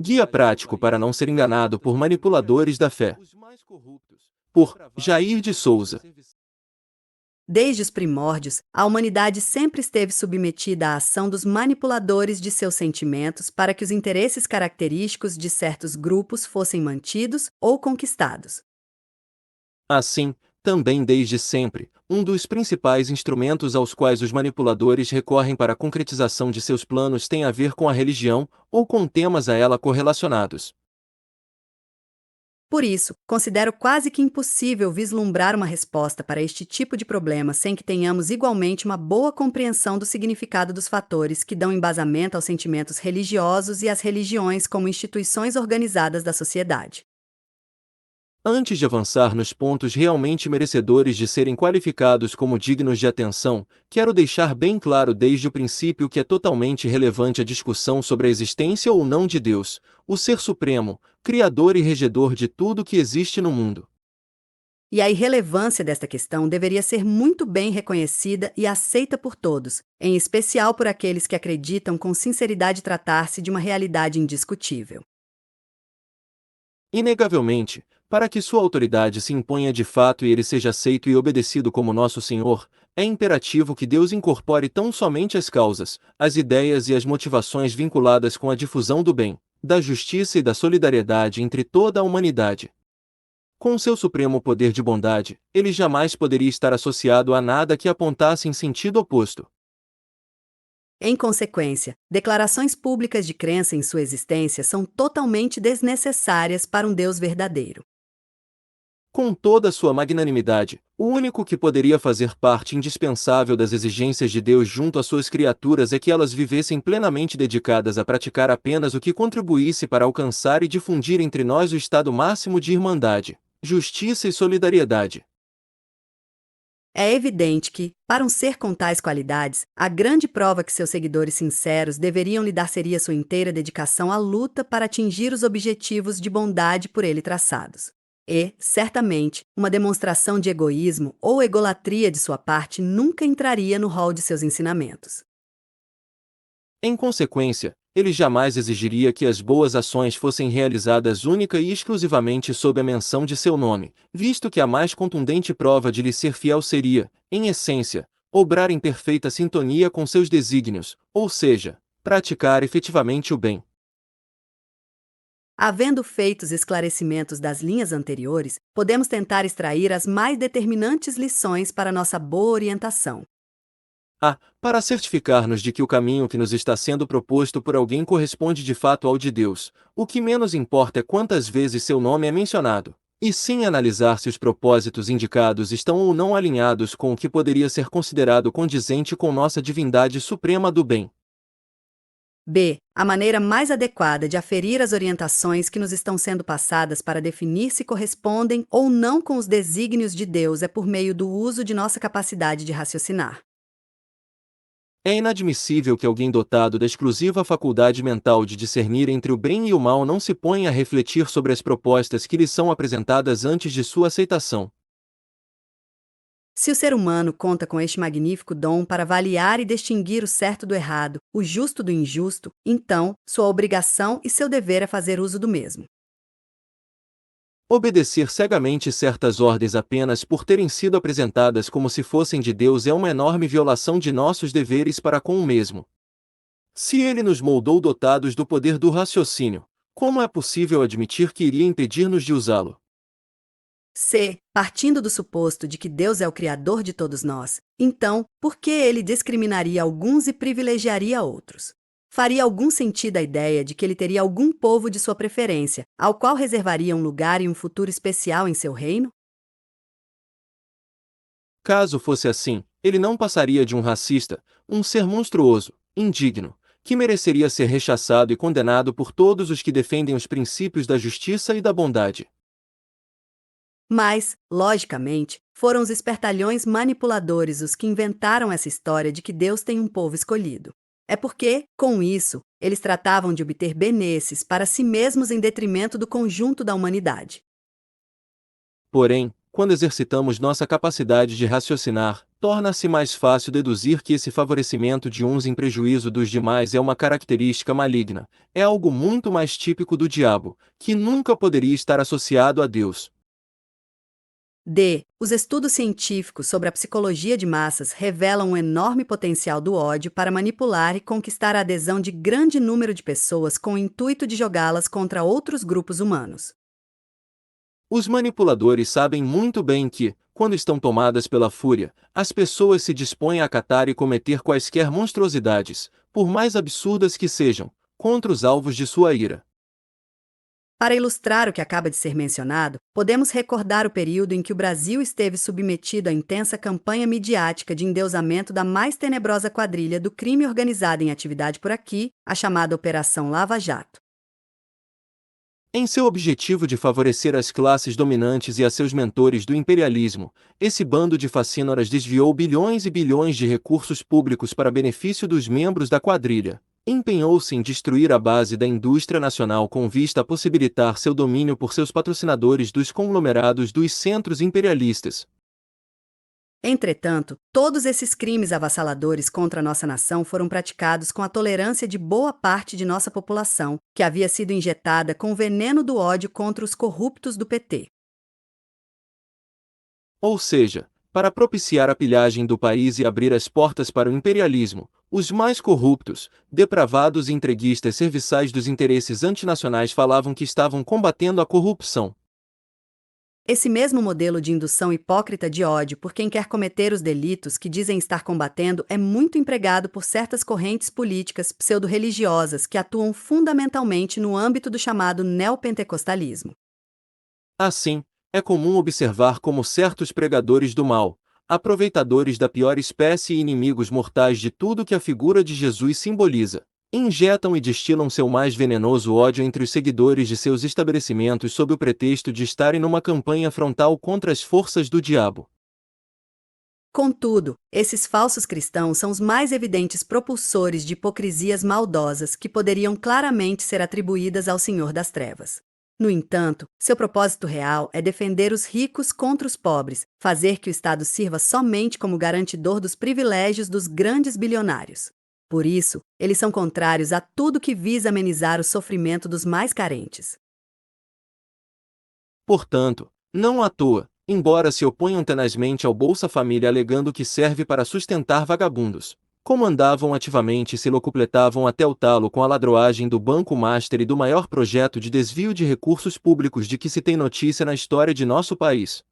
Guia prático para não ser enganado por manipuladores da fé. Por Jair de Souza. Desde os primórdios, a humanidade sempre esteve submetida à ação dos manipuladores de seus sentimentos para que os interesses característicos de certos grupos fossem mantidos ou conquistados. Assim, também desde sempre, um dos principais instrumentos aos quais os manipuladores recorrem para a concretização de seus planos tem a ver com a religião, ou com temas a ela correlacionados. Por isso, considero quase que impossível vislumbrar uma resposta para este tipo de problema sem que tenhamos igualmente uma boa compreensão do significado dos fatores que dão embasamento aos sentimentos religiosos e às religiões como instituições organizadas da sociedade. Antes de avançar nos pontos realmente merecedores de serem qualificados como dignos de atenção, quero deixar bem claro desde o princípio que é totalmente irrelevante a discussão sobre a existência ou não de Deus, o Ser Supremo, Criador e Regedor de tudo que existe no mundo. E a irrelevância desta questão deveria ser muito bem reconhecida e aceita por todos, em especial por aqueles que acreditam com sinceridade tratar-se de uma realidade indiscutível. Inegavelmente, para que sua autoridade se imponha de fato e ele seja aceito e obedecido como nosso Senhor, é imperativo que Deus incorpore tão somente as causas, as ideias e as motivações vinculadas com a difusão do bem, da justiça e da solidariedade entre toda a humanidade. Com seu supremo poder de bondade, ele jamais poderia estar associado a nada que apontasse em sentido oposto. Em consequência, declarações públicas de crença em sua existência são totalmente desnecessárias para um Deus verdadeiro. Com toda sua magnanimidade, o único que poderia fazer parte indispensável das exigências de Deus junto às suas criaturas é que elas vivessem plenamente dedicadas a praticar apenas o que contribuísse para alcançar e difundir entre nós o estado máximo de irmandade, justiça e solidariedade. É evidente que, para um ser com tais qualidades, a grande prova que seus seguidores sinceros deveriam lhe dar seria sua inteira dedicação à luta para atingir os objetivos de bondade por ele traçados. E, certamente, uma demonstração de egoísmo ou egolatria de sua parte nunca entraria no rol de seus ensinamentos. Em consequência, ele jamais exigiria que as boas ações fossem realizadas única e exclusivamente sob a menção de seu nome, visto que a mais contundente prova de lhe ser fiel seria, em essência, obrar em perfeita sintonia com seus desígnios, ou seja, praticar efetivamente o bem. Havendo feito os esclarecimentos das linhas anteriores, podemos tentar extrair as mais determinantes lições para nossa boa orientação. Para certificar-nos de que o caminho que nos está sendo proposto por alguém corresponde de fato ao de Deus, o que menos importa é quantas vezes seu nome é mencionado, e sim analisar se os propósitos indicados estão ou não alinhados com o que poderia ser considerado condizente com nossa divindade suprema do bem. B. A maneira mais adequada de aferir as orientações que nos estão sendo passadas para definir se correspondem ou não com os desígnios de Deus é por meio do uso de nossa capacidade de raciocinar. É inadmissível que alguém dotado da exclusiva faculdade mental de discernir entre o bem e o mal não se ponha a refletir sobre as propostas que lhe são apresentadas antes de sua aceitação. Se o ser humano conta com este magnífico dom para avaliar e distinguir o certo do errado, o justo do injusto, então sua obrigação e seu dever é fazer uso do mesmo. Obedecer cegamente certas ordens apenas por terem sido apresentadas como se fossem de Deus é uma enorme violação de nossos deveres para com o mesmo. Se ele nos moldou dotados do poder do raciocínio, como é possível admitir que iria impedir-nos de usá-lo? C. Partindo do suposto de que Deus é o Criador de todos nós, então, por que ele discriminaria alguns e privilegiaria outros? Faria algum sentido a ideia de que ele teria algum povo de sua preferência, ao qual reservaria um lugar e um futuro especial em seu reino? Caso fosse assim, ele não passaria de um racista, um ser monstruoso, indigno, que mereceria ser rechaçado e condenado por todos os que defendem os princípios da justiça e da bondade. Mas, logicamente, foram os espertalhões manipuladores os que inventaram essa história de que Deus tem um povo escolhido. É porque, com isso, eles tratavam de obter benesses para si mesmos em detrimento do conjunto da humanidade. Porém, quando exercitamos nossa capacidade de raciocinar, torna-se mais fácil deduzir que esse favorecimento de uns em prejuízo dos demais é uma característica maligna, é algo muito mais típico do diabo, que nunca poderia estar associado a Deus. D. Os estudos científicos sobre a psicologia de massas revelam um enorme potencial do ódio para manipular e conquistar a adesão de grande número de pessoas com o intuito de jogá-las contra outros grupos humanos. Os manipuladores sabem muito bem que, quando estão tomadas pela fúria, as pessoas se dispõem a acatar e cometer quaisquer monstruosidades, por mais absurdas que sejam, contra os alvos de sua ira. Para ilustrar o que acaba de ser mencionado, podemos recordar o período em que o Brasil esteve submetido à intensa campanha midiática de endeusamento da mais tenebrosa quadrilha do crime organizado em atividade por aqui, a chamada Operação Lava Jato. Em seu objetivo de favorecer as classes dominantes e a seus mentores do imperialismo, esse bando de facínoras desviou bilhões e bilhões de recursos públicos para benefício dos membros da quadrilha. Empenhou-se em destruir a base da indústria nacional com vista a possibilitar seu domínio por seus patrocinadores dos conglomerados dos centros imperialistas. Entretanto, todos esses crimes avassaladores contra nossa nação foram praticados com a tolerância de boa parte de nossa população, que havia sido injetada com o veneno do ódio contra os corruptos do PT. Ou seja, para propiciar a pilhagem do país e abrir as portas para o imperialismo, os mais corruptos, depravados e entreguistas serviçais dos interesses antinacionais falavam que estavam combatendo a corrupção. Esse mesmo modelo de indução hipócrita de ódio por quem quer cometer os delitos que dizem estar combatendo é muito empregado por certas correntes políticas pseudo-religiosas que atuam fundamentalmente no âmbito do chamado neopentecostalismo. Assim, é comum observar como certos pregadores do mal, aproveitadores da pior espécie e inimigos mortais de tudo que a figura de Jesus simboliza, injetam e destilam seu mais venenoso ódio entre os seguidores de seus estabelecimentos sob o pretexto de estarem numa campanha frontal contra as forças do diabo. Contudo, esses falsos cristãos são os mais evidentes propulsores de hipocrisias maldosas que poderiam claramente ser atribuídas ao Senhor das Trevas. No entanto, seu propósito real é defender os ricos contra os pobres, fazer que o Estado sirva somente como garantidor dos privilégios dos grandes bilionários. Por isso, eles são contrários a tudo que visa amenizar o sofrimento dos mais carentes. Portanto, não à toa, embora se oponham tenazmente ao Bolsa Família alegando que serve para sustentar vagabundos, comandavam ativamente e se locupletavam até o talo com a ladroagem do Banco Master e do maior projeto de desvio de recursos públicos de que se tem notícia na história de nosso país.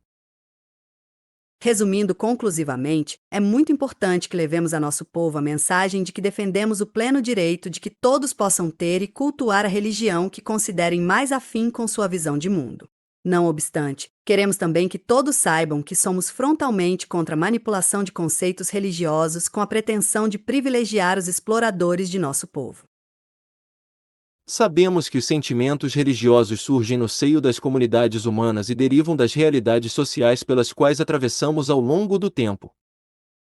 Resumindo conclusivamente, é muito importante que levemos a nosso povo a mensagem de que defendemos o pleno direito de que todos possam ter e cultuar a religião que considerem mais afim com sua visão de mundo. Não obstante, queremos também que todos saibam que somos frontalmente contra a manipulação de conceitos religiosos com a pretensão de privilegiar os exploradores de nosso povo. Sabemos que os sentimentos religiosos surgem no seio das comunidades humanas e derivam das realidades sociais pelas quais atravessamos ao longo do tempo.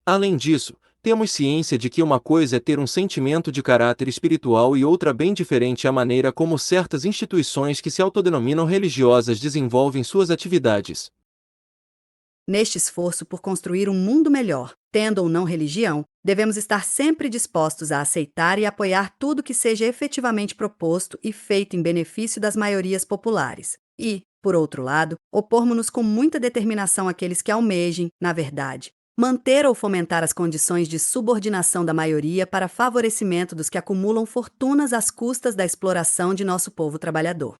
Além disso, temos ciência de que uma coisa é ter um sentimento de caráter espiritual e outra bem diferente a maneira como certas instituições que se autodenominam religiosas desenvolvem suas atividades. Neste esforço por construir um mundo melhor, tendo ou não religião, devemos estar sempre dispostos a aceitar e apoiar tudo que seja efetivamente proposto e feito em benefício das maiorias populares. E, por outro lado, opormos-nos com muita determinação àqueles que almejem, na verdade, manter ou fomentar as condições de subordinação da maioria para favorecimento dos que acumulam fortunas às custas da exploração de nosso povo trabalhador.